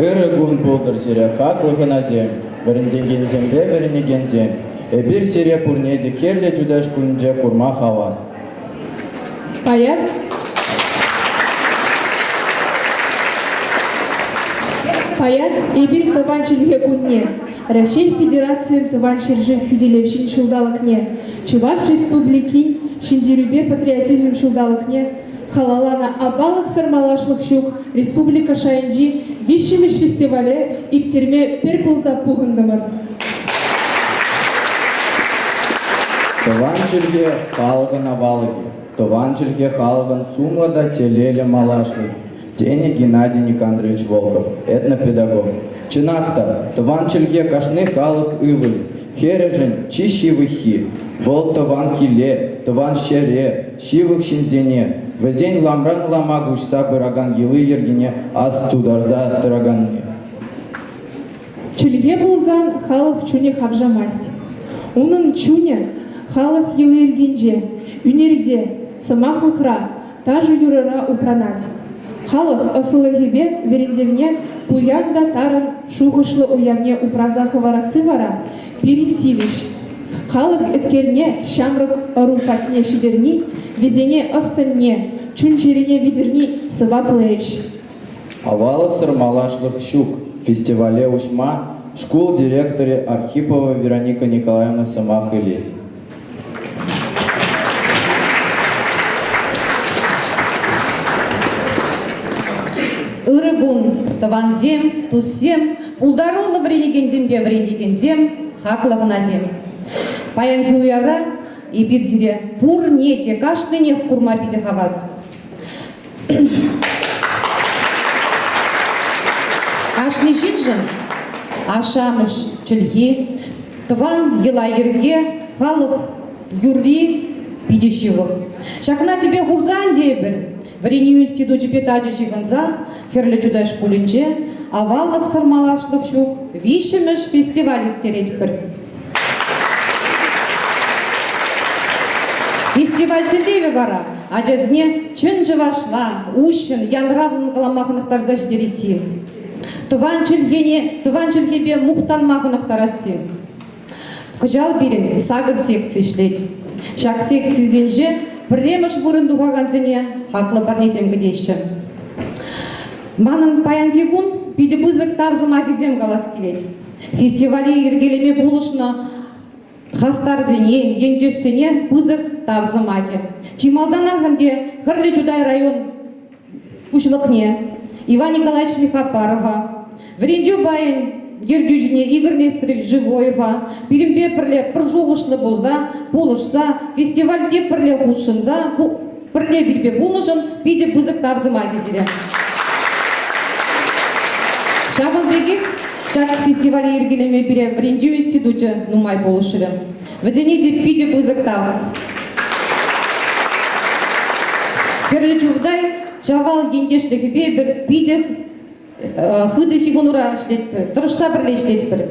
Ирыгун болдыр зире хаклыгына зем, верендеген земле веренеген зем. Эбир сире пурнеди херле жудаш күнже курма хавас. Паян. Паян эбир табанчылыге күнне. Россия Федерациян табанчылжы фюделевшин шулдалыкне. Чуваш Республикин шиндерюбе патриотизм шулдалыкне. Халалана абалық сармалашлық шук Республика Шайынжи вишіміш фестивале иктерме пер пулза пуғындымыр. Таванчылге халығын авалығы, таванчылге халығын сумлада телелі малашлығы. Тени Геннадий Никандрович Волков, этнопедагог. Чинахта, таванчылге кашны халық ывылы, хережін чи шивыхи, вол таван киле, таван шере, шивых шинзене, везень ламран ламагушса быраган елы ергене аз тударза тыраганны. Чылге булзан халық чуне хавжамасть. Унын чуне халық елы ергенже, үнерде, самахлықра, тажы юрыра упранать. Халық осылығыбе верендевне пуянда тарын шуғышлы уямне упразахы варасы вара перентивиш. Халық эткерне шамрык арупатне шидерни, везене останне, чунчерине видерни сываплэш. Авалы сырмалашлық щук, фестивале ушма, школ директоре Архипова Вероника Николаевна Самах Илет. Ирыгун, таванзем, туссем, улдарулы вренеген зем, хаклығына зем. Паян хюяра и бирзире пур нете каштыне курма пиде хаваз. Ашны жикжын, ашамыш чыльги, тван ела ерге, халық юрри пидешивы. Шакна тебе хурзан дейбір. В Рению институте питачи жиганза, херле чудай шкулинче, аваллах сармалашлық шук, вишіміш фестиваль стереть бір. Фестиваль телеве вара, ажазне чын жывашла, ущын, янравлын каламақынықтар заждереси. Туван чылгебе мухтан мақынықтар аси. Кыжал берем, сагыр секция шлет. Шак секция зенже, Премыш бұрынды қағанзыне хақлы барнезем кедеші. Манын паян хигун биде бызык тавзыма хизем галас келет. Фестивале ергелеме булышны хастарзыне, еңдешсене бызык тавзымаке. Чималдан ағынде Хырле Чудай район Ушлықне, Иван Николаевич Михапарова, Врендю байын Ергюжіне Игорь Нестерович Живоева, Перембе пірле пұржуғышлы болза, болышса, фестивальде пірле ұлшынза, пірле бірбе болышын, биде бұзық тавзыма кезелі. Шағын беге, шақ фестивалі ергелеме біре Врендю институте нумай болышыры. Вазенеде биде бұзық тав. Керлі чуғдай, чавал ендешлігі бір биде хыды шигунура шлетпір, тұрышса бірле шлетпір.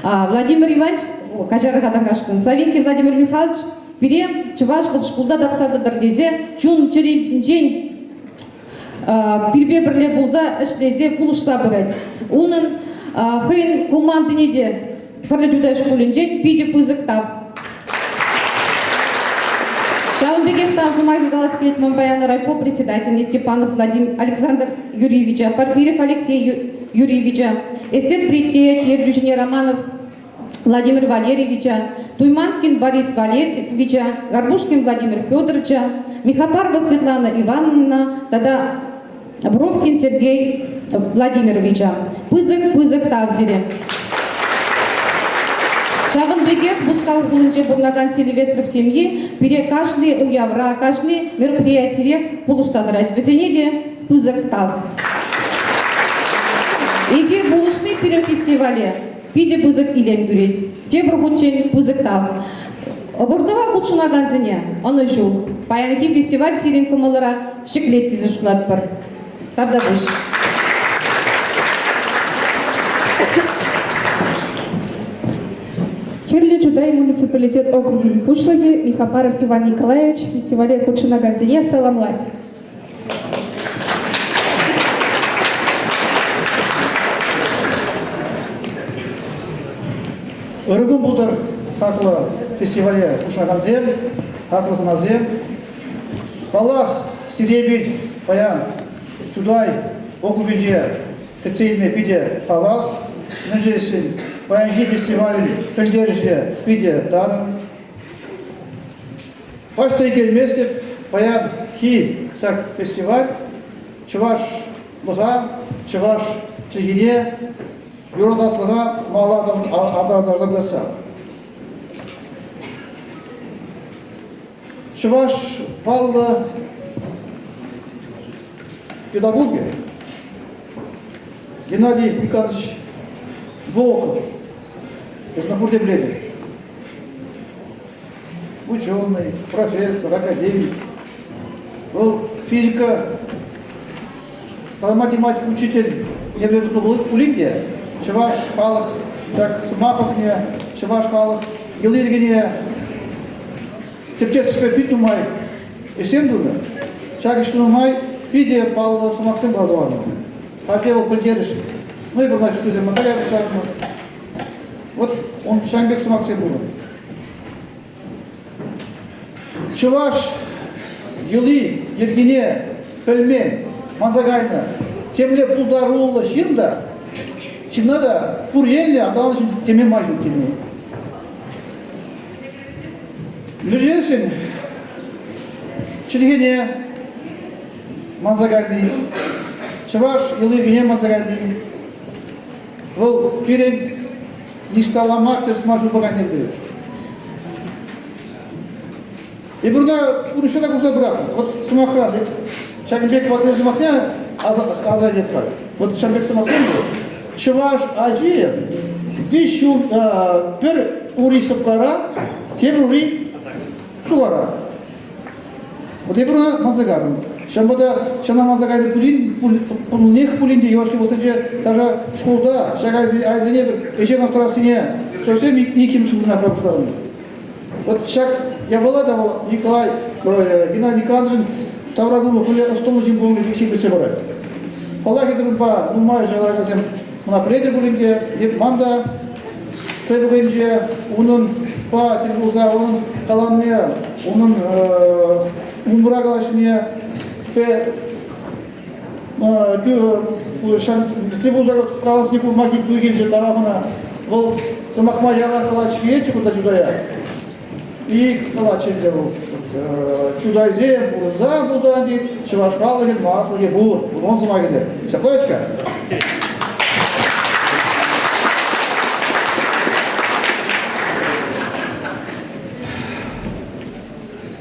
Владимир Иванович, кажары қадарғаштын, Савинки Владимир Михайлович, бире чывашлық шкулда дапсадыдыр дезе, чун черемжен бірбе бірле болза ішлезе бұлышса бірәді. Оның хын командыне де Хырле Чудай шкулінжен биде пызық тап. Шаунбегев Тавзымаки Галаскелет Мамбаяна райпо председатель Степанов Владимир Александр Юрьевича, Порфирьев Алексей Юрьевича, эстет предприятия Ергюжине Романов Владимир Валерьевича, Туйманкин Борис Валерьевича, Горбушкин Владимир Федоровича, Михапарова Светлана Ивановна, тогда Бровкин Сергей Владимировича. Пызык Тавзире. Шағын бекет бұскал құлынче бұрнаган Сильвестров семьи пере каждый уявра, каждый мероприятие бұлыштадырайды. Весенеде пызык тав. Эзер бұлышны перем фестивале пиде пызык илен көрет. Те бір құтчен пызык тав. Бұрдыға құтшынаган зіне, оны жу. Паянхи фестиваль сирен кымылыра шеклет тезі шықлад бір. Табда бұш. Хырле Чудай муниципалитет округин Пушлаги, Михапаров Иван Николаевич, фестивале Худшинагадзине саламлать. Ыргын бұлдар хақлы фестивале ұшағанзем, хақлы қыназем. Балах сиребит баян чудай окубинже кецейме биде хавас. Нежесін баянги фестивалін пілдерже биде дарын. Башта келмес деп баян хи сак фестиваль чуваш лыға, чуваш чегине юродаслыға мала ададарда білесі. Чуваш баллы педагоги Геннадий Николаевич Волков из Напурде Бледы. Ученый, профессор, академик. Был физика, математик, учитель. Не был Улипия. Чуваш халық, чак смақылықне, чуваш халық, елергене. Тепчет шпе бит нумай. Есен дуны. Чак ішті нумай, биде балды сумақсен базуаны. Халте был пілдеріш. Ну и бір нахи шпезен махаля бұштарыны. Вот он шаңбек сумақсен болды. Чуваш, елы, ергене, пілмен, мазагайны. Темле пулдарулы шында, чинада пур елі адалы үшін теме майжу теме. Мүжесін, чилгене мазагайды, чываш елігене мазагайды. Бұл перен ништаламақ терс мажу бағайны білді. И бұрна ұнышыда көзі бірақ, вот сымақыра, Шагинбек батыр сымақне азай деп бар. Вот Шагинбек сымақсен бұл. Чываш ажи, вишу бір ури сыпқара, тем ури суғара. Вот и бұрна мазагарын. Шамбада шана мазагайды пулинех пулинде, евашки болсын же, даже школда, айзене бір, ешен ақтарасыне, сөйсем екем шылдың апрапыштарын. Вот шаг я была, Николай, Геннадий Никандрович, Таврагулу, Кулера, Столочин, Бонги, Вичи, Бечебарат. Палаки зарумба, нумай, жалагазем, мунапредер булинге, деп манда, тайбугенже, унун па, тирбуза, унун каланне, унун умбра галашне, пе, тирбуза каласнику макит дугенже, тарафына, вол, самахма яла калач киечи, куда чудая. И калаченде был чудайзе, бурза, бузанди, чевашкалыгин, маслыги, бур, он замагизе. Шаклоечка?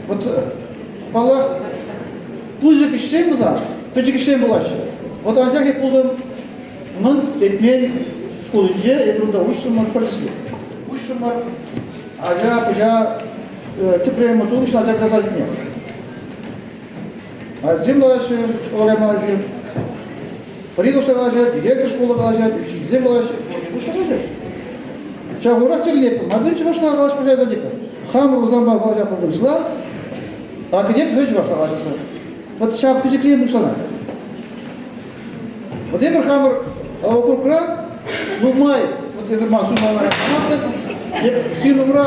Вот балах пузик иштен буза, пөчик иштен булашы. Вот анжаки пулдым, мын, этмен, школынже, ебрунда ушсымар пырдыслы. Ушсымар, ажа-пыжа, тепреем оту үшін ажа казать не. Аздем балашы, школа аздем. Придуса балашы, директор школы балашы, учитель балашы, учитель балашы. Чагурак телепі, мадын чывашына балашы пыжа задепі. Хамыр узамба балашы пылдыршыла, а кедеп зөй чывашына балашысы. Вот шап күзеклеем ұшана. Вот ебір хамыр окуркра, нумай, вот езірма сумана ясамасты, сүйнумра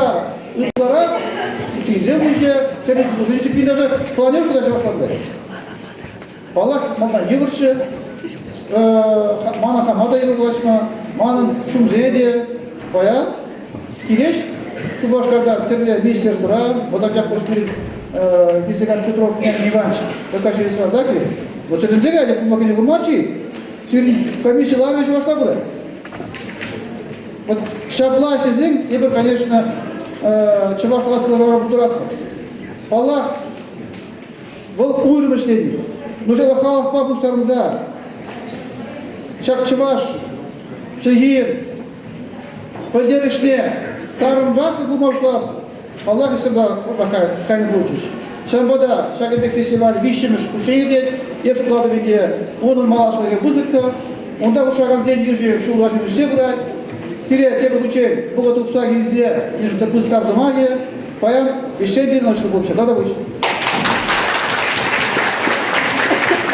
ұтларах, учейзе мүнде, кәрет бұзыншы пейдажы планер күдашы башланды. Балақ малдан евірші, мана хамада евірлашма, манын шумзеде, баян, келеш, шубашқардан тірлі министерствора, вода жақ көстірін Дисеган Петров Иванович, такая через Радаки, вот это нельзя, я помогу гурмачи, комиссия ларвича вошла бы. Вот шабла сезин, ибо, конечно, чувак сказал за Бутурат. Аллах, был уйр мышление. Но же лохалах папу штарнза. Чак чуваш, чегин, пойдеришне, тарым бахы гумавшлас. Аллах и себя кайны получишь. Шамбада, Шагинбек фестиваль, вищемеш, учейдет, ев шкладовиде, onun малашлығы бузыкка, онда ушаган зен южи, шулажын все брать. Сирия тебе учей, было тут пса гизде, ниже ты бузык за магия, паян, еще один ночь больше, да, больше.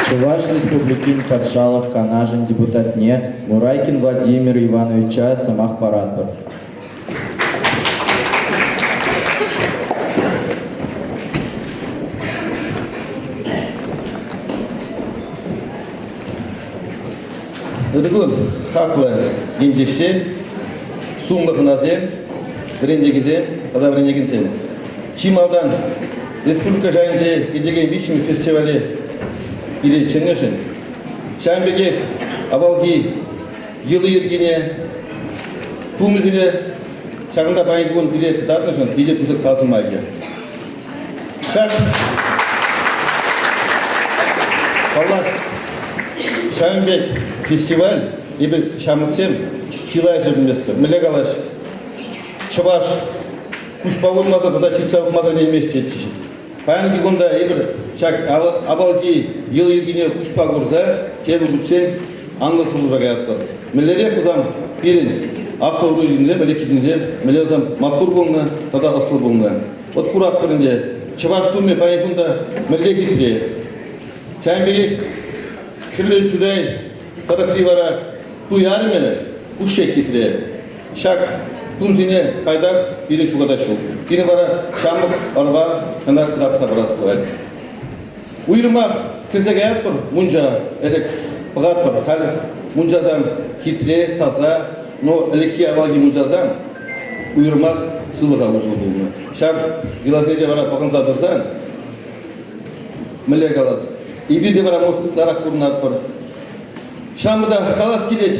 Чуваш республикин Патшалах Канажин депутатне Мурайкин Владимир Ивановича Самах Парадбар. Регун хаклы индексен, сумлық назем, брендегізем, равренегінсен. Чималдан республика жайынже едеген вишми фестивалі или ченнешін. Шамбеге авалги елы ергене, тумызіне шағында байындығын билеті дартынышын, билет бұзық тазымайы. Шақ Аллах Шамбек фестиваль, ебір шамытсем, тилай жүрдіместі. Мілек алаш, чываш, күшпауыр маза, тада чипсалық маза не еместе етші. Пәнгі күнда ебір шақ абалги ел ергене күшпа көрза, тебі бүтсен, аңлы құлыжа қайатпыр. Мілере құзам берін, астау рөлінде, мәлекетінде, мілер зам маттур болны, тада асылы болны. От құрат бірінде, чываш түлме пәнгі күнда мілекетіре. Шамбек Шырлы чудай, тарахри вара, туяр мене, ушек хитре. Шак, тумзине пайдах, бири шугада шук. Бири вара, шамык, арва, хана кратса барас бывает. Уйрымах, кізеге ятпыр, мунжа, элек, бағатпыр, хал, мунжазан хитре, таза, но элекки авалги мунжазан, уйрымах, сылыға ұзыл болны. Шак, гилазнеде вара, бағынза бұрзан, міле қалас. Ибиде бара мошкутлара курнат бар. Шамда калас келет.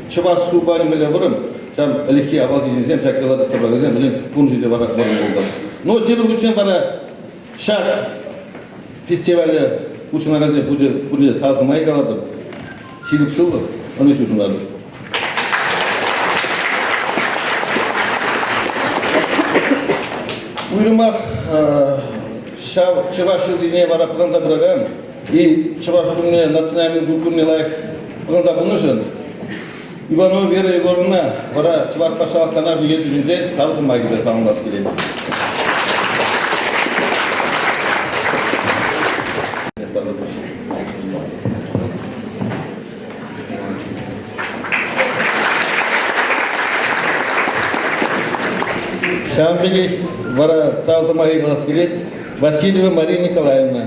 Чываш субани меле вырым. Шам элеки абал дизем шакелада табагызем bizim кунжиде бара бар болды. Но тебір күчен бара шак фестивалі учынагазе буде тазымай қалады. Силіп сылды. Оны сөзіндарды. Уйрымақ Чываш жылдыне бара пығында бұраған, и Чываш түміне национальный культурный лайық пығында бұнышын. Иванов Вера Егоровна бара Чываш пашалық канажын ет жүзінде табытын магиде сауынлас келеді. Шамбеге бара табытын магиде келеді. Васильева Мария Николаевна.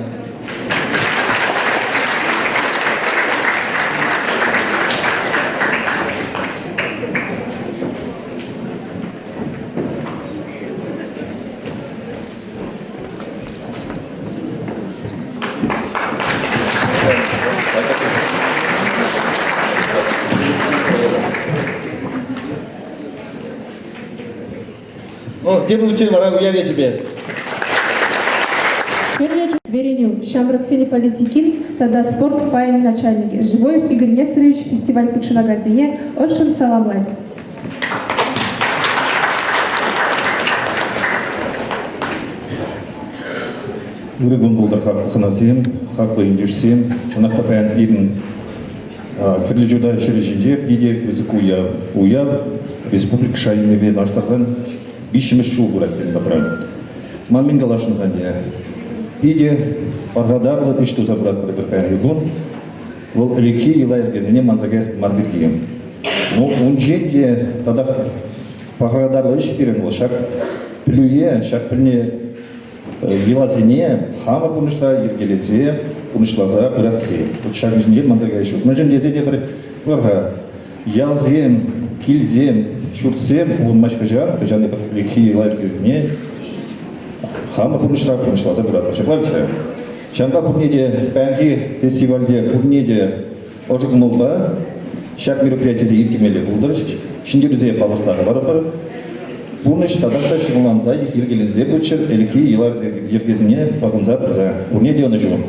Ну, где получили, я тебе. Вереню, Шамрак Политикин, тогда спорт паян начальники. Живоев Игорь Несторович, фестиваль Кучунагадзине, Ошин Саламладь. Урегун булдар хаклы ханазем, хаклы индюшсем, чунакта паян ирин херли жуда учреждение, биде язык уяв, республика шайневе наштардан, бишіміз шул бурат бен батран. Мамин галашын ғанде. Биде парғадарлы үш туза брат бір пән югун, ол элеки ила ергезіне манзагайс марбиргием. Но он жерде тадақ парғадарлы үш берен ол шак плюе, шак піліне елазіне, хама бұнышта ергелезе, бұнышлаза бірассе. Вот шак жінде манзагайс шук. Мәжін дезеде бір бұрға ялзем, килзем, шурсем, он машқа жан, жаны бір элеки ила ергезіне, хама бұнышта бұнышлаза бірат. Шаплавите? Шанба пурнеде пәнги фестивальде пурнеде ожық молда, шак мероприятиеде ертемелі бұлдыр, шындерізе палырсағы бар бар. Бұныш тадақта шығыланза, ергелензе бұтшыр, әлікі елар ергезіне бағынза біза. Пурнеде оны жүгім.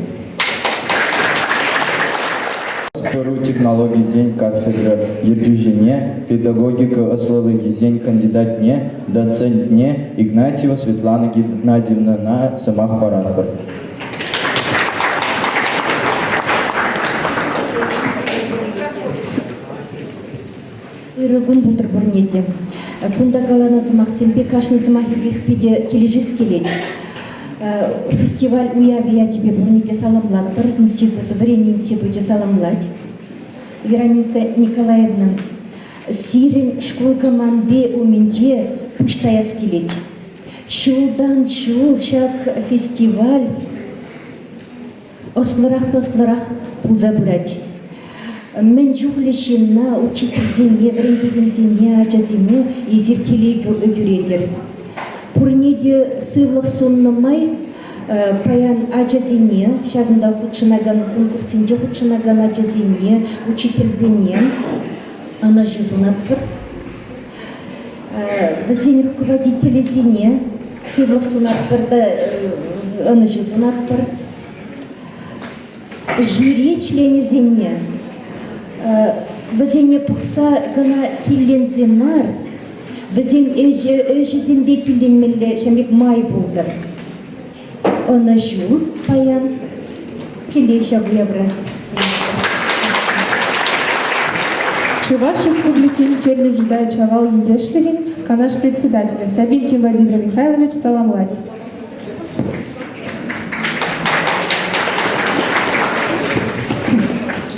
Спору технологий зень кафедра ертюжине, педагогика ословы зень кандидатне, доцентне, Игнатьева Светлана Геннадьевна на самах парадпар. Иргун булдыр бурнеде. Кунда каланыз Максимбе кашныз махибих пиде кележис келет. Фестиваль уявия тебе бурнеде саламлат бір институт, варенье институте саламлать. Вероника Николаевна сирен школ команде уменде пуштаяс келет. Шулдан шул шак фестиваль ослырах тослырах пулза бурать. мен жухлешинна учительзене, врендегензене, ачазене изеркелей өгüредер. Пурнеде сыйлық соннымай паян ачазене, шагында худшынаган конкурсинде худшынаган ачазене, учительзене, ана жезунатпыр. Бізден руководителезене, сыйлық сонатпырда ана жезунатпыр. Жюри членезене, біздене пұқса гана келленземар, бізден өжізембе келленмелі шамбек май болдыр. Оны жу паян келе шабу ябра. Чуваш Республики Фермер Жудай Чавал Ендешлигин, канаш председателя Савинкин Владимир Михайлович Саламлать.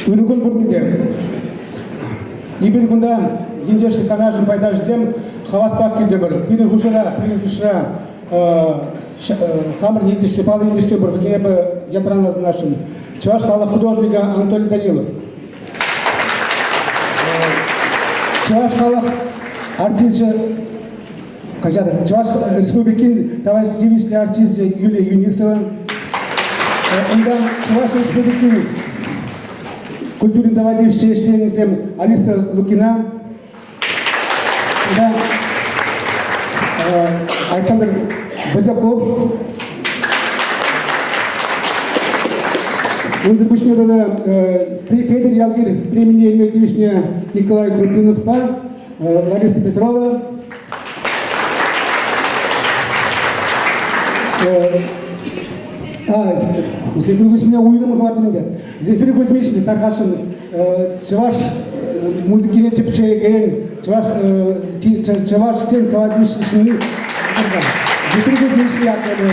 Үрігін бұрныде. Ибір күнда ендешті канажын пайда жізем, хаваспақ келді бір. Бірі ғұшыра, бірі ғұшыра, хамыр ендешсе, палы ендешсе бір, біздің ебі ятраназы нашын. Чуваш халық художника Анатолий Данилов. Чуваш халық артисі, Чуваш Республикин товарищ девичный артист Юлия Юнисова. Онда Чуваш Республикин культурный товарищ членизем Алиса Лукина. Да, Александр Базаков. Он запущен Петр Ялгир, премия Ельметьевичня Николай Крупинов, Лариса Петрова. Зефир Кузьмина уйрым хватымында. Зефир Кузьмичный Тархашин, Чуваш музыкине типчеген, Чуваш сен товарищный. Зефир Кузьмичный актеры.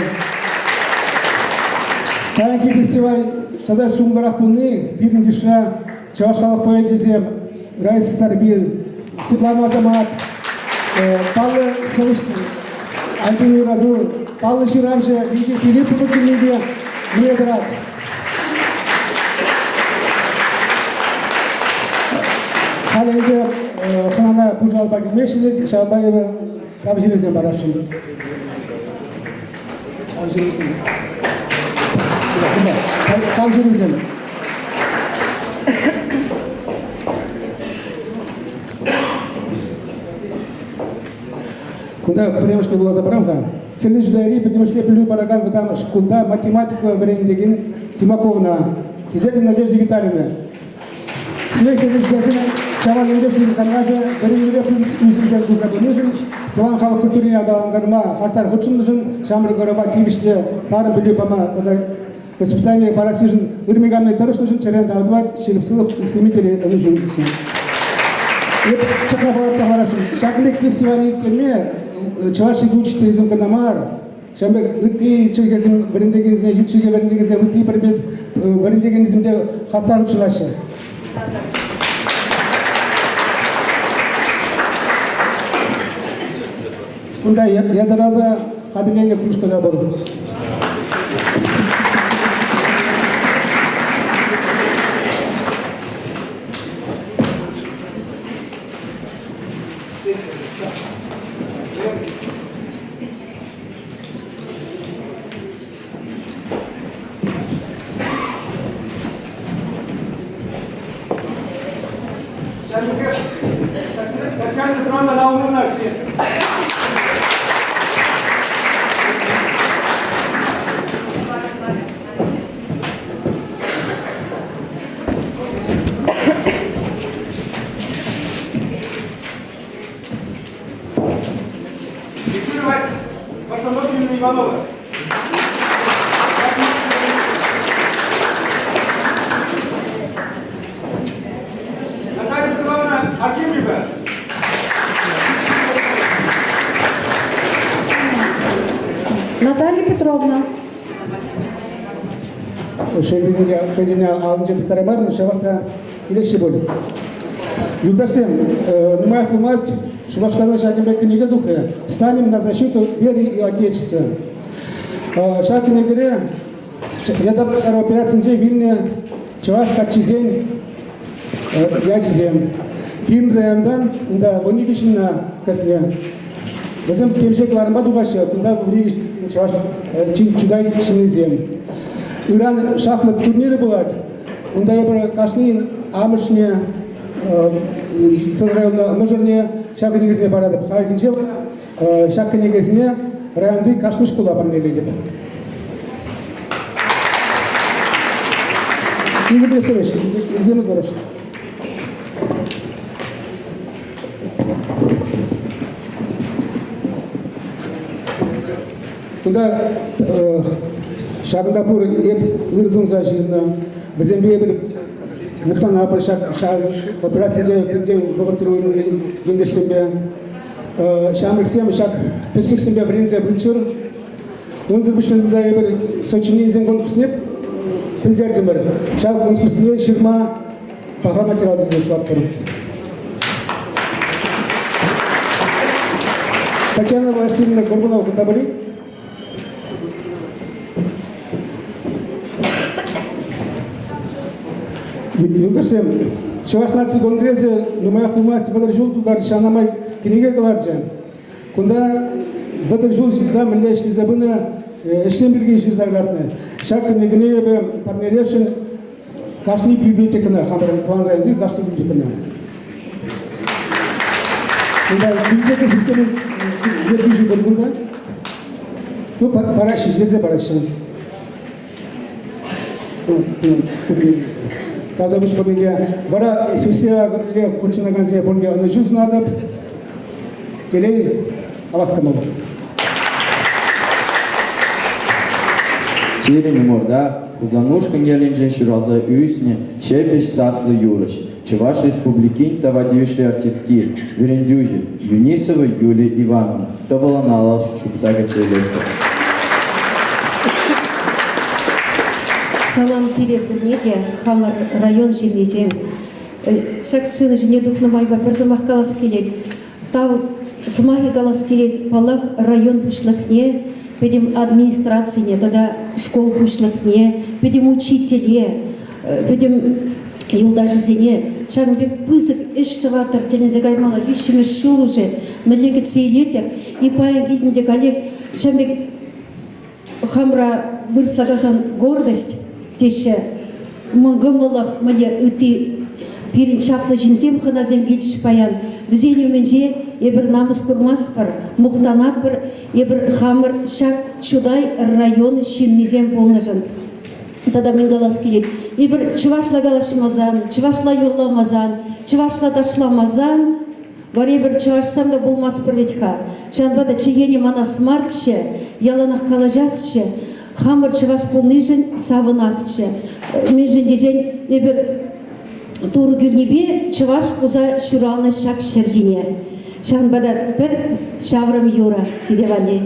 Танки фестиваль тогда сумдарак пуны, бирн диша, Чуваш халық поэзия, Раиса Сарбин, Светлана Азамат, Павла Савич, Альбин Раду, Павла Ширавжа, Вики Филиппова Килидия, Медрат. Халенге хана пужал багимешили, Шабаева, Тавжирезем Барашин. Тавжирезем. Куда премьершка была забрамка? Хелич дайри, потому что плюю параган в там школда математика врендеген Тимаковна, Изекин Надежда Витальевна. Свей хелич дайри, чавал ендешный канажа, врендеген физикс үзімден күзлабынышын, Туан халық культуріне адаландарма, хастар худшынышын, Шамры Горова Тивиште, Тарын плюю пама, тогда воспитание парасижын, Урмиганный тарышнышын, Черен Давдвать, Щелепсылов, экстремители Анужин. Чакна баларса барашын, Шакмек фестиваль терме, Чуваши учитель из Мканамара, Шамбек ыты чегезим варендегензе, ютчиге варендегензе, ыты предмет варендегенземде хастар училаще. Кунда ядраза хадиление кружка да был. Наталья Петровна. Шейбинге хазина алынжы тарабарын шавахта илеші болы. Юлдасем, нумаях помасть, Шубашкана Шакинбек книга духе, станем на защиту веры и Отечества. Шакинегере, ядар операциянже Вильне, Чуваш Качизень, я дизем. Бим райондан инда вонигишина картня. Bizim temsilcilerin badı başı, bunda çuday işinizim. İran şahmat turniri bulat. Bunda bir kaşlıyın amışne, federalna mıjırne şakı negizine baradı. Haykince şakı negizine rayonda kaşmış kulapan meliydi. İyi bir süreç, izimiz var. Bunda Şarkındapur ırzın zaşirina, bizim bir muhtan apar operasyon birden babasırın gendersimbe, şamriksem şak tüsüksimbe birinze bütçür, onzır bütçünde bir saçını izin konkursuyup bildirdim bir. Şak konkursuya şirma paha materyal dizilişlat kurun. Takyana Vasilina Gorbunov Kundabali. Yıldırım, Çavaş Nazi Kongresi numaya kullanması vadırjul tutar şanamay kiniga kalarca. Kunda vadırjul da milli zabına eşim birge işler zagdartne. Şak kinigine be partneriyation kaşni bibliotekana hamar tuan raydı kaşni bibliotekana. Kunda biblioteka sistemi yergücü bölümünde bu paraşı, ceze paraşı. Тогда мы шпаныге вара сусия ле кучина газе бонге анажуз надо телей аваскамало. Тирин морда, Кузанушкан gelince şuraza üyüsne, şebeş saslı юрыш. Чуваш республикин тавадившли артистки, Верендюжи, Юнисова Юлия Ивановна, таваланала шубсага челекта. Салам сиреп бурнеге, хамар район жинезем. Шак сыны жіне духнамайба перзамах галас келет. Тау сымахи галас келет палах район пушлыкне, педем администрацияне, тада школ пушлыкне, педем учителе, педем юлдашысене. Шагынбек пызык эштаватыр телензе гаймала бишімеш шул уже, мілегет сейлетер, и паян келдінде галек, шагынбек хамра вырыслагасан гордость, теше мыңгымылық мыле үті пирин шаплы жинсем хыназем кетіш паян. Візен өменже ебір намыс күрмас бір, мұқтанат бір, ебір хамыр шак чудай район шиннезем болныжын. Тада мен галас келет. Ебір чывашла галашымазан, чывашла юрламазан, чывашла дашламазан, бар ебір чывашсам да болмас бір ветха. Жанбада чегені мана смартше, яланақ калажасше, хамыр чываш полныжын савынасчы. Межін дезен ебір туру гүрнебе чываш пуза шураны шак шерзине. Шанбада бір шаврым юра сиревали.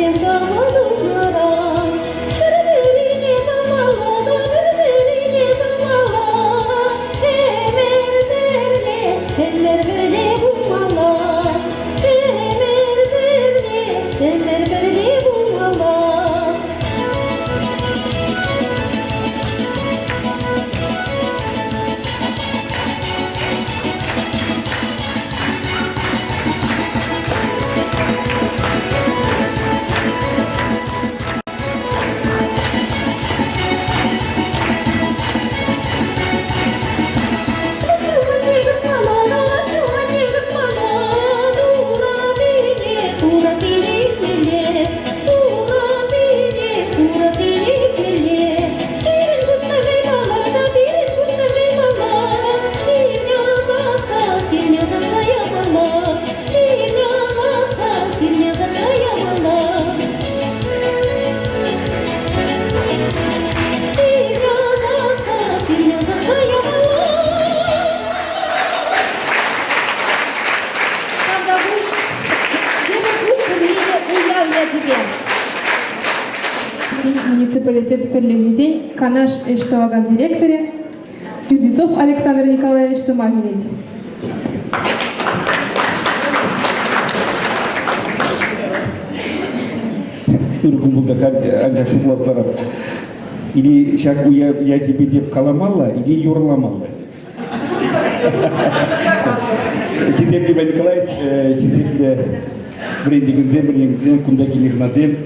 Гизем калдукнаран, бир-бирине замалада, бир-бирине замала. Темер берле булмала, темер берле булмала. Муниципалитет Перлигизей, Канаш Эштаваган директоре, Кузнецов Александр Николаевич Самогилеть. Үргүмбулдакар анжак шукласлар или шак уя я тебе деп каламалла или юрламалла. Кизем Иван Николаевич, киземде брендигензем кунда килихназем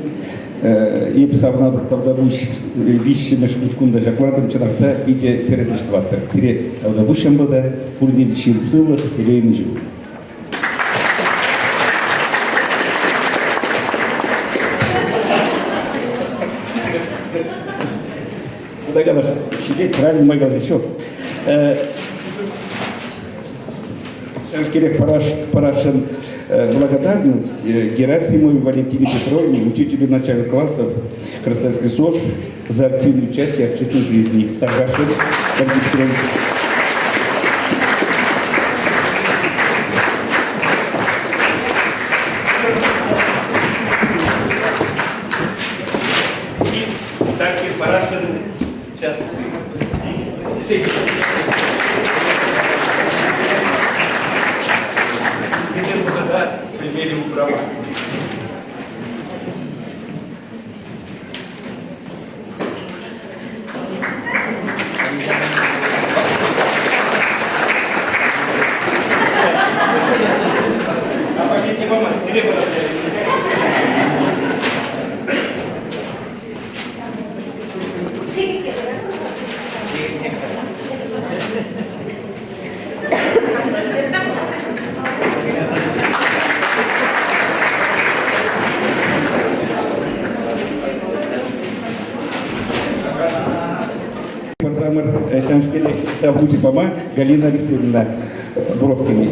еп савнадык тавда буш вишшемеш кунда жакладым чынакта иде тересештватты. Сире тавда бушембада курнеди ширпсылык келейни жу. Догалаш, сидеть правильно магазин еще. Керек парашин благодарность Герасимовой Валентине Петровне, учителю начальных классов Красноярский СОЖ, за активное участие в общественной жизни. Tagashim Валентина Петровна. Шамшкеле Табути Пама Галина Алексеевна Бровкина.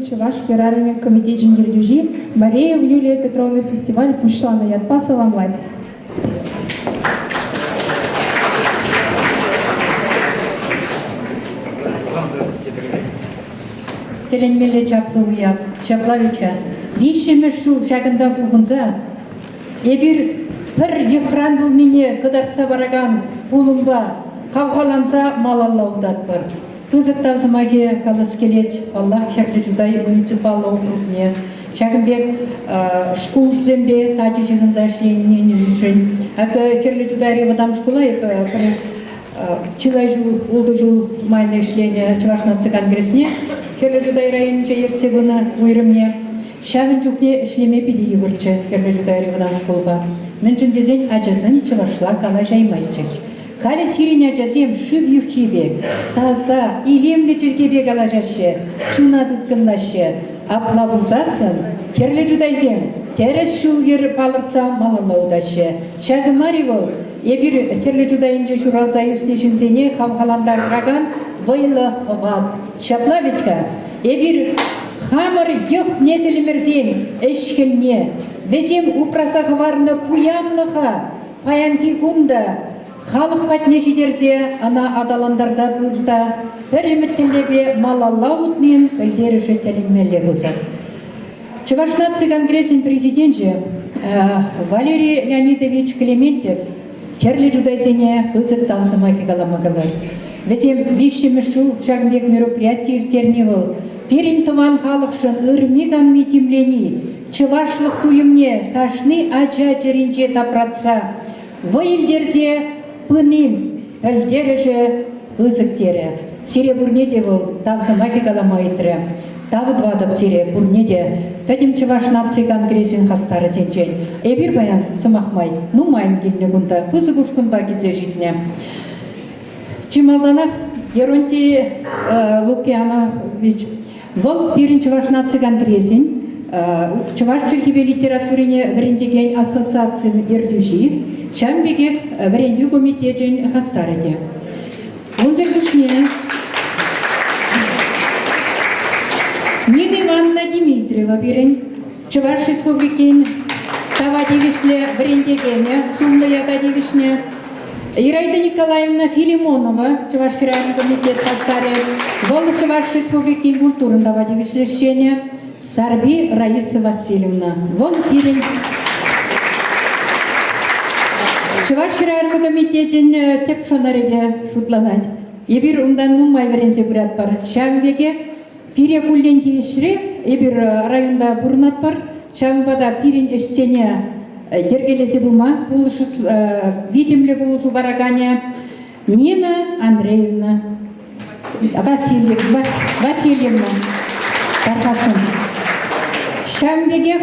Чуваш херарами комитет Джингирдюжи, Мареев Юлия Петровна, фестиваль Пушлана Ядпа Саламлать. Теленмеле чаплуя, чаплавича. Вишемеш шул шагында бугунза. Эбир пір ехран бұл нене кыдарца бараган булумба, хавхаланса малалла удат бар. Кызык тавзымаге калыс келет, Аллах херлі жудай муниципал округне. Шагынбек школ зембе тачи жығынза шленіне жишін. Әкі херлі жудай ревадам школа епі чилай жыл, олды жыл майлы шлене Чувашна конгрессне. Херлі жудай районче ертегіні уйрымне. Шағын жүхне шлеме пиде евірчі херлі жудай ревадам школба. Мен жүндезен әжазын Чувашла кала жаймайчыч. Халі сирин әжазем шыв юхибе, таза, илемлі жергебе қалажашы, чунадыткынлашы, апла бұлзасын, керлі жүдайзем, терес шул ері балырца малылаудашы. Шағы маривол, ебір керлі жүдайынжы журалзай үсіне жінзене хавхаландар раган, вайлы хват. Шаплавичка, эбир хамыр йых незелемерзен, эшкелне, везем упраса хварны пуянлыха, паянки кумда, халық патне жидерзе, ана адаландарза бұрса, бір үміттелебе малалла утнен білдері телінмелі болса. Чувашнаций конгрессин президенті Валерий Леонидович Клементьев херлі жудайзене бұзык тавзымаки каламагалар. Везем вишемешу шагмбек мероприятий иртерневыл. Перин тыван халықшын ырмиган митимлени, чывашлық туйымне кашны ача черинче тапратса, вайлдерзе пынин, пәлдережі бұзықтері. Сире бурнеде был тавзымаки каламайтры. Тавы двадап сире бурнеде, пәдім Чувашнаций конгрессин хастары сенчен. Эбир баян сымақмай, ну майым келіне күнда, бұзық ұшқында кетсе житіне. Чималданах Геронтий Лукьянович, вол пирин Чувашнаций конгрессин, Чуваш чилхибе литературине врендеген ассоциациян ердюжи, чамбегех врендю комитетен хастарыде. Онзе күшне Нина Ивановна Дмитриева пирин, Чуваш республикин тавадивишле врендегене, сумлая кадивишне, Ираида Николаевна Филимонова, Чуваш федеральный комитет хастаре, вол Чуваш республикин культурын давадивишлещене, Сарби Раиса Васильевна, вон пирин Чуваш федеральный комитетин тепшонареде шутланать. Ебир ундан нумай веренсе бурят пар. Чамбеге пире кулленки ишре, ебир районда бурнат пар. Чамбада пирин эштене ергелесе бума, видимле булушу барагане Нина Андреевна Васильевна Тархашин. Шамбеге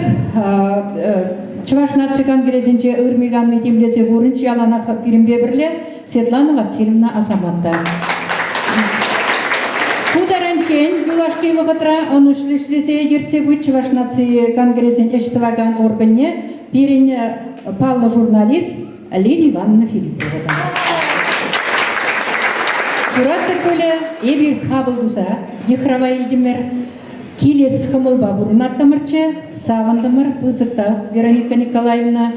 Чувашнаций конгрессинче ырмиган метимлесе бурынчы алана пиринбе бирле Светлана Васильевна Азаматта. Кударанчен юлашки вахатра онушлишлесе ерце будет Чувашнаций конгрессин эштваган органе пирин палла журналист Лидия Ивановна Филиппова. Куратор поле эбир хабылдуза Ехрава Ильдимер Килес хымылба бурнаттамырчы, савандымыр пызыкта Вероника Николаевна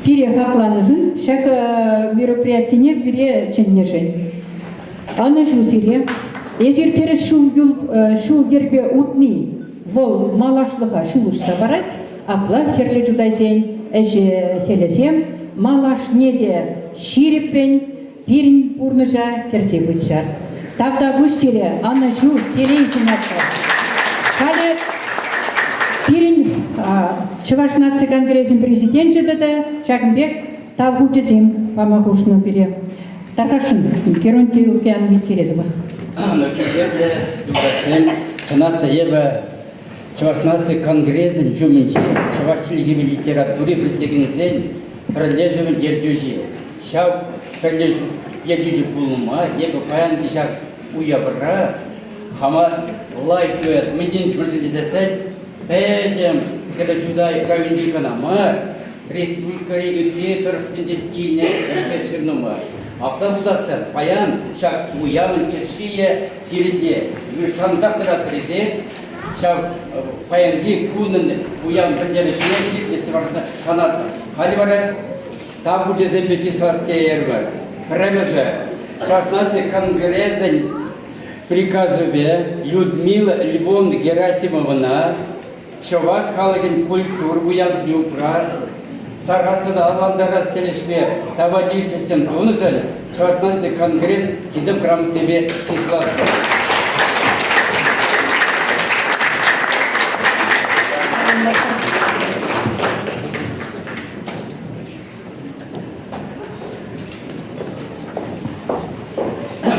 пире хапланышын, шак мероприятине бире ченнежен. Аны жузире, езер терес шул гербе утни, вол малашлыға шулышса барать, апла херле жудайзен, әже хелезем, малаш неде ширеппен, пирин бурныжа керсе бычар. Тавда бұштеле, аны жу телейзинатта. Калі пирин Чувашнаций конгрессин президенті деді, Шагымбек тавғучы зем памағушны бире. Тарқашын, Геронтий Лукьянович Терезова. Нөкіземді дүбәсен, чынатты ебі Чувашнаций конгрессин жүмінче, Чувашчылгебе литературе білтегінсен, бірлежімін ердюжі. Шау ердюжі бұлыма, ебі паян дешак уябыра, хама лай көет, менден жүрсінде десен, бәдем, когда чудай равенди канама, республикари үтке тұрыстынде тиліне әшкесірнума. Апта бұлдасы, паян, шак уявын чешие сирінде, үршандақтыра кіресе, шак паянги күнін уявын білдерішіне шешкесі барысына шанат. Хали бары, там будет землячи сартеерва. Прямеже, Чувашнаций конгрессин приказыве Людмила Львовна Герасимовна, Чуваш халыгин культур буязги упрас, Сарасыда аландара стелешме тавадишесем тунзель, Чувашнаций конгресс кизем грамм тебе числа.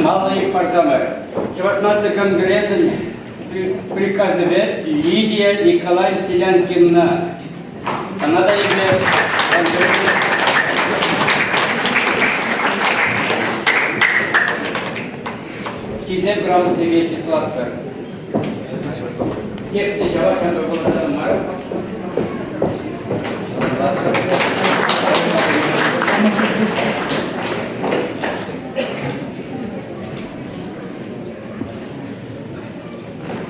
Малый парзамер. Чувашнаций конгрессин приказывает Лидия Николаевна Телянкина. Она дает кизем грамоты вещи сладкар. Тех, кто Чувашан был задумар.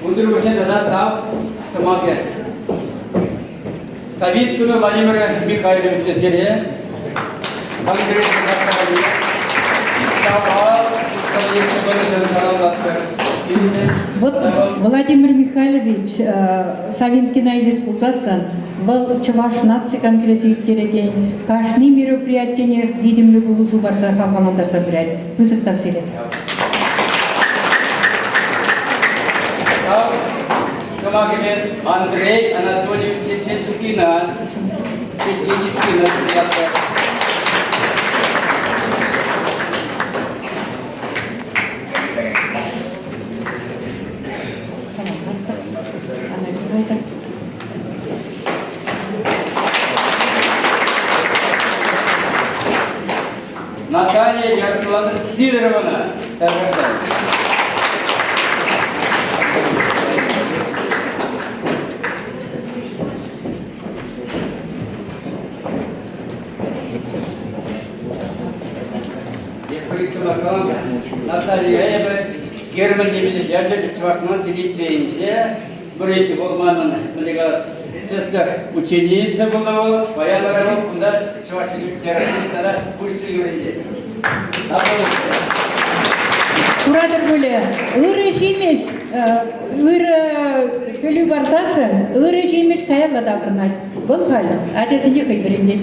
Ундры уже тогда там самаге. Савиткину Владимира Михайловича Сире, конкретно Вот Владимир Михайлович Савинкина илес булзасан, вал Чуваш нации конгрессе тереген, каждый мероприятие видимли булужу барса хаваландар собирает. Вызов так сели. Андрей Анатольевич Чеченскина. Наталья Ярославовна Сидоровна. Наталья Эбе, Германия, я же чувствую, лицензия, бурики, Волманна, ученица была, военная работа, куда чувствую, тогда пульсы юридически. Куратор были, ыры жимеш, ыры көлі барсасын, ыры жимеш каялла дабырнать. Бұл кайлы, әжесінде қайбірінде.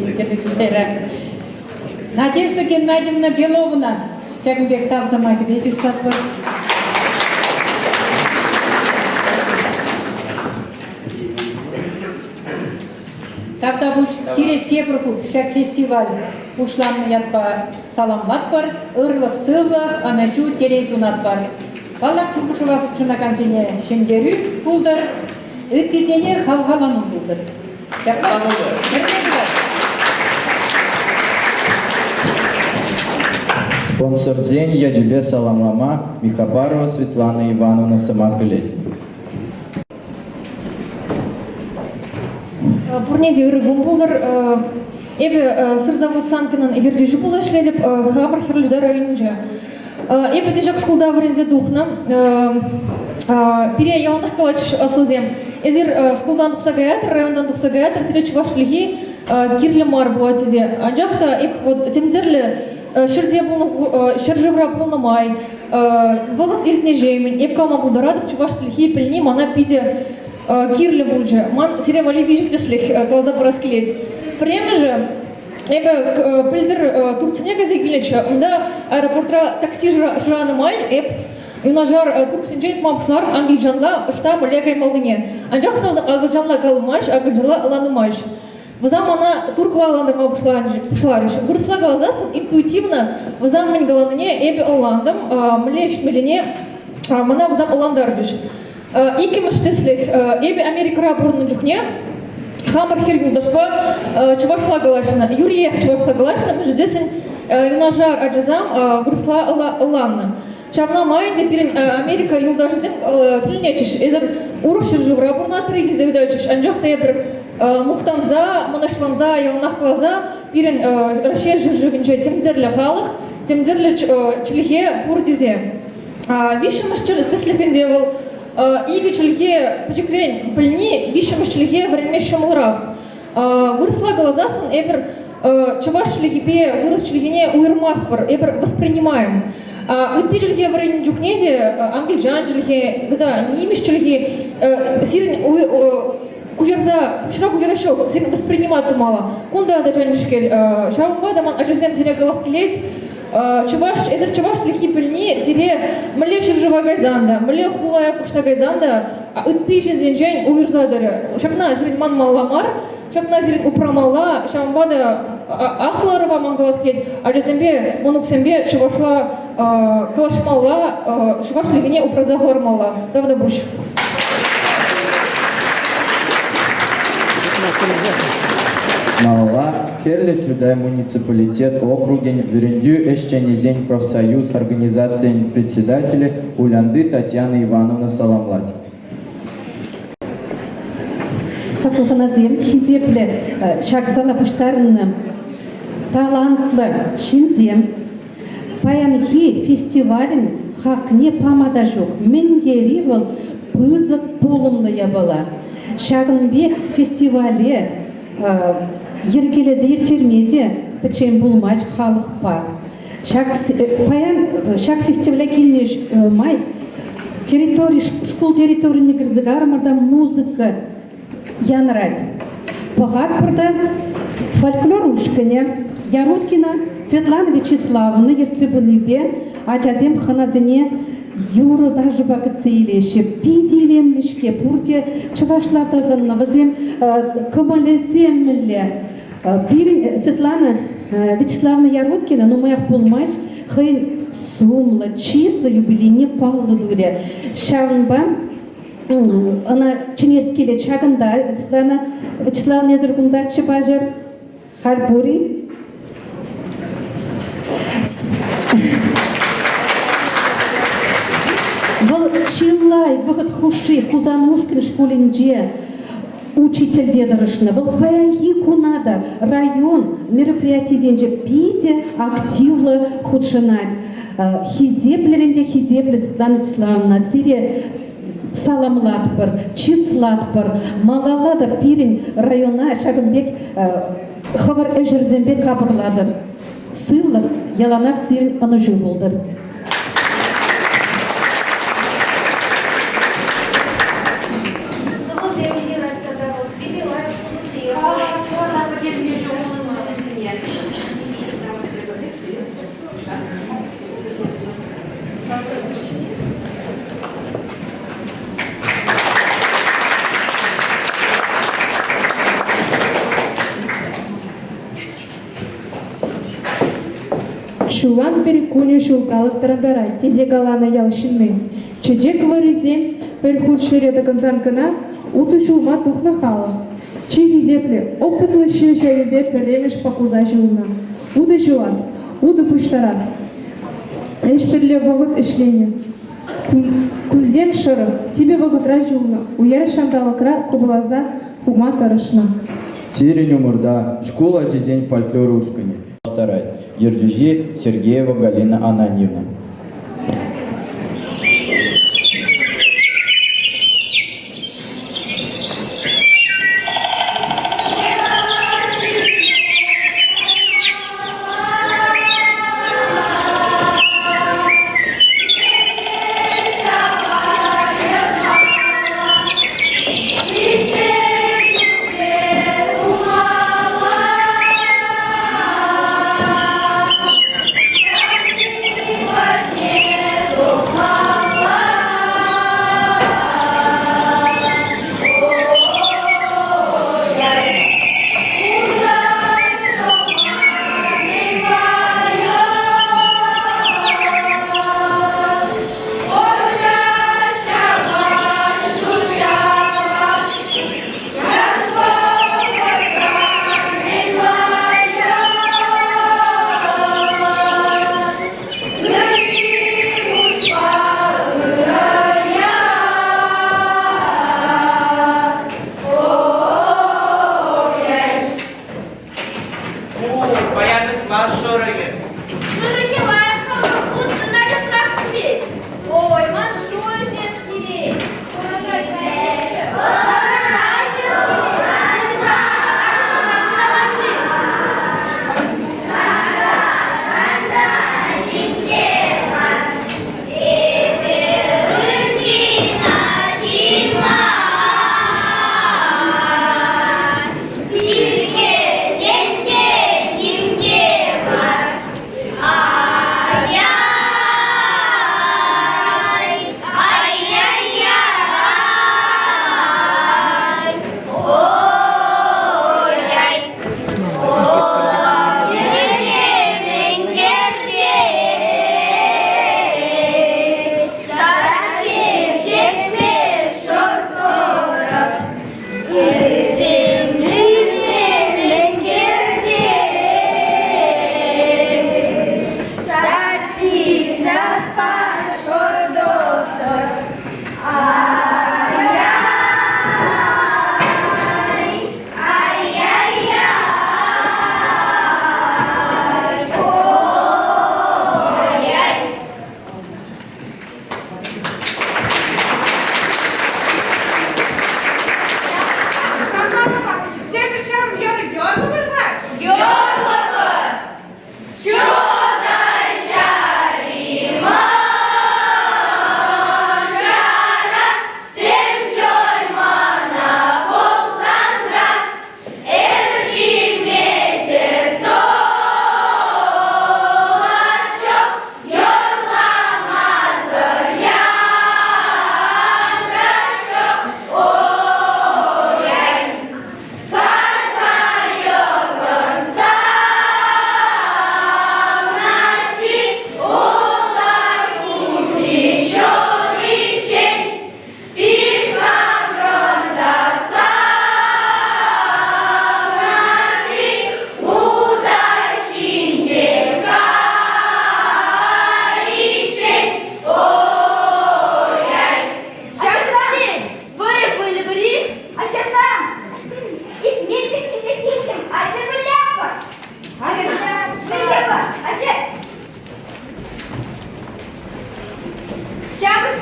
Надежда Геннадьевна Беловна, Шагенбек Тавзамаги, Вячеслав Бор. Тогда буш сире тебруху шак фестиваль ушланны ятпа саламлат бар, ырлық сывлық, анашу телезунат бар. Балақ турбушыва хұпшынаканзене шендерü булдар, үткізене хавхалану булдар. Спонсор день Яджиле Саламлама Михабарова Светлана Ивановна Самахылет. Бурнеде ырыгым булдыр. Эбе сырзавод санкынан ердежі бұл зашледіп хамыр хирлждар районынжа. Эбе дежак школда варензе духна. Пере яланах калач аслызем. Эзер школдан тухсагаятыр, райондан тухсагаятыр, сиреч вашлихи кирлі мар була тезе. Анжақта эб вот темдерлі шырде болны, шыржывра болны май. Вағыт иртне жеймен, эб калма булдарадып, чувашлихи пілні мана пиде кирлі булжа. Ман сире вали вижик деслих калза параскелет. Прямо же, эбе пильдер Турцияне газе гилеча, онда аэропортра такси жраны май, эб юнажар Турцинжейт мапшлар Англиджанла штаб легай малдыне. Анжахта Англиджанла калымаш, Англиджанла аланымаш. Вазам она туркла аландыр мапшларыш. Бурсла галазасын интуитивно вазам мен галаныне эбе аландым, млечт мелене мана вазам аландардыш. Икимыш теслих эбе Америка бурны жухне. Хамар хергилдашпа чувашла галашна, Юрий чувашла галашна, мы ждесен юнажар аджазам бурсла аланна. Чавна майде пирен Америка юлдашзем тилнечиш, эзер урушир живра бурна трейди завидачиш, анжахта эбер мухтанза, монашланза, ялнах клаза, пирен Россия живинче темдерле халах, темдерле члихе пурдизе. Вишемаш теслихен девал иги члихе пачекрень пыльни, вишемаш члихе время шамалрав. Выросла глазасын эбер чуваш члихипе вырос члихине уирмаспор, эбер воспринимаем. Ты члихе варень джухнеде, англичан члихе, да, нимиш члихе, сирен кужерза, вчера кужеращок, сирен воспринимать тумала. Кунда даже нишкель, шамбада ман ажезем зире галаскелеть, чуваш, эзер чуваш тлихи пыльни, сире мле ширжива гайзанда, мле хулая кушта гайзанда, ты же зенжень уирзадары. Шакна зирен ман маламар, шакна зирен упрамала, шамбада ахларова мангаласкелеть, ажезембе монуксембе чувашла калашмала, чуваш тлихине упразагормала. Давда буш. Малала, Херле Чудай муниципалитет округен, Верендю Эшченезень профсоюз организации председателя Улянды Татьяна Ивановна Саламлать. Хатуханазем, хизепле, шакзала пуштарны, талантлы, шинзем, паянхи фестивален хакне памада жоқ, мендеривал пызык пулымлыя была. Шагынбек фестивале ергелезе ертермеде печен булмач халықпа. Шак фестиваля килнеш май школ территории грызыгармарда музыка янрать. Погад burada фольклор ушкане Яруткина Светлана Вячеславовна ерцебыныбе ачазем ханазыне юры даже бакыцейлеші пиделемлешке пурте чывашлатығынна вазем кабалеземле. Светлана Вячеславовна Яруткина, но моих полмач хын сумла, числа юбилейне паллы дуре. Шавнба она чинескеле чагында Светлана Вячеславовна Языргунда чебажер харбури. Вал чилай выход хуши хузанушкин школинже учитель дедорышны. Вал паяги кунада район мероприятий деньже пиде активлы худшинать. Хизеплеринде хизепле Светлана Вячеславовна сире саламлатпыр, числатпыр, малалада пирин района Шагынбек хавар эжерзембек кабырладыр. Сыллық яланар сирин анажу болдыр. Шулан перекуни шулталық тарандарай, тезек алана ялшынны. Чечек варызем, перхуд шырета концанкана, уту шулма тухна халық. Чехи зепле, опытлы шилшавиде перемеш пакуза жылна. Уды жылас, уды пуштарас. Эшперле вагыт эшлене. Кузем шыры, тебе вагытра жылна, уяр шандалыкра кубылаза хума тарышна. Тирень умырда, школа дезень фольклор ушкане. Ердюзи Сергеева Галина Ананьевна. Bye.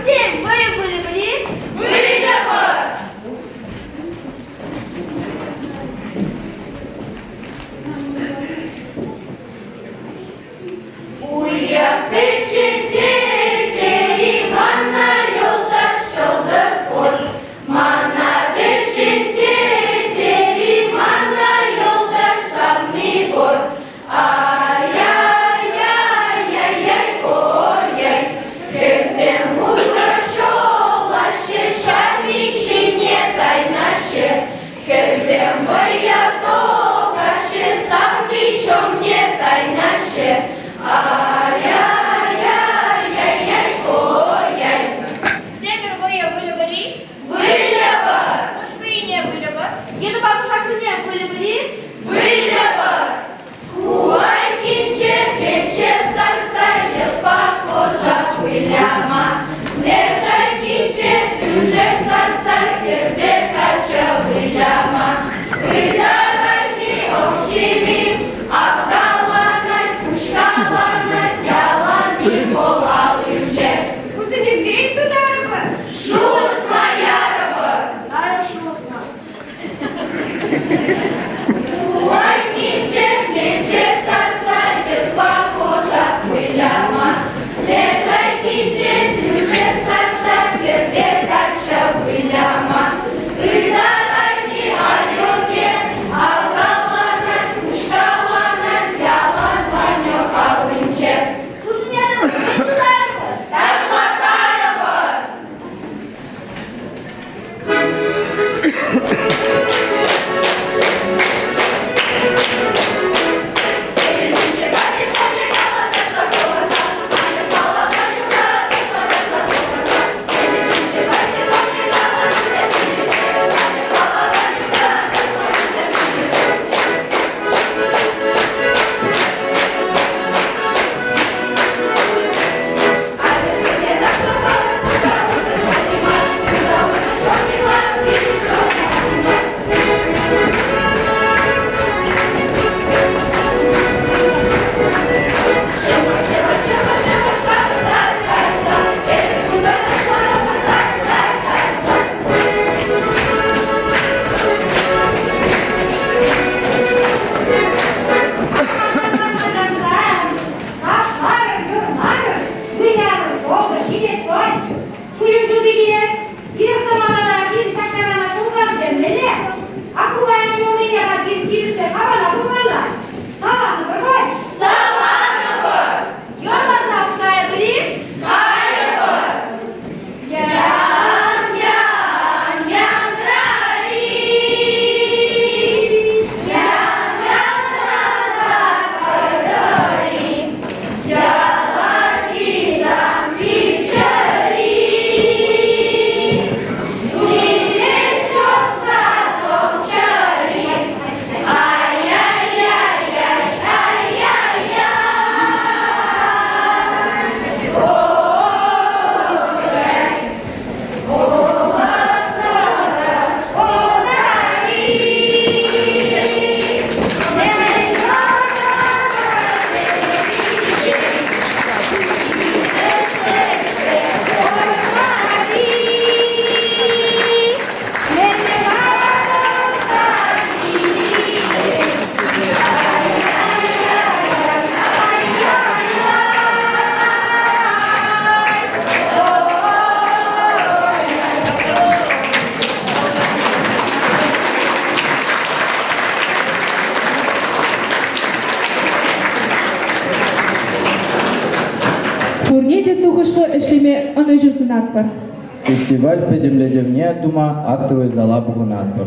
Максим, были? Уя печенье, манна yoldaş yoldur kor. Manna печенье, manna yoldaş sapni kor. Ay ay ay ay ay oy ay. Кексем мурашола ще шамиши не тайнаше. Кексем боятога ще сам не тайнаше. Ай-яй-яй-яй-яй, ой-яй. Демир воя были? Были-бы. Уж вы и не были бы. Еду бабушка не были? Были-бы. Куай кинче, крече, сарсайел, покожа пыляма. Лежай кинче, тюже, сарсай, кербекача пыляма. Выдарай не общими, обдаланась, пушкаланась, ялами полалынче. Кузенек туда рыба. Шустна ярова. Ай, шустна. Ой, ниче, ниче, сарсай, похожа пыляма. Лежай кинче, тюже, сарсай, кербекача пыляма. Выдарай не ожоге, обдаланась, пушкаланась, ялан панёк алынче. Ташла тарова. Селезинче, бати, полегала, так заболота. Полегала, полегала, ташла, так заболота. Селезинче, бати, полегала, не пилите. Полегала, полегала, ташла, не пилите. Турнеде тухышлы эшлеме аны жүзін атпыр. Фестиваль педемледевне тума актовый зала бугун атпыр.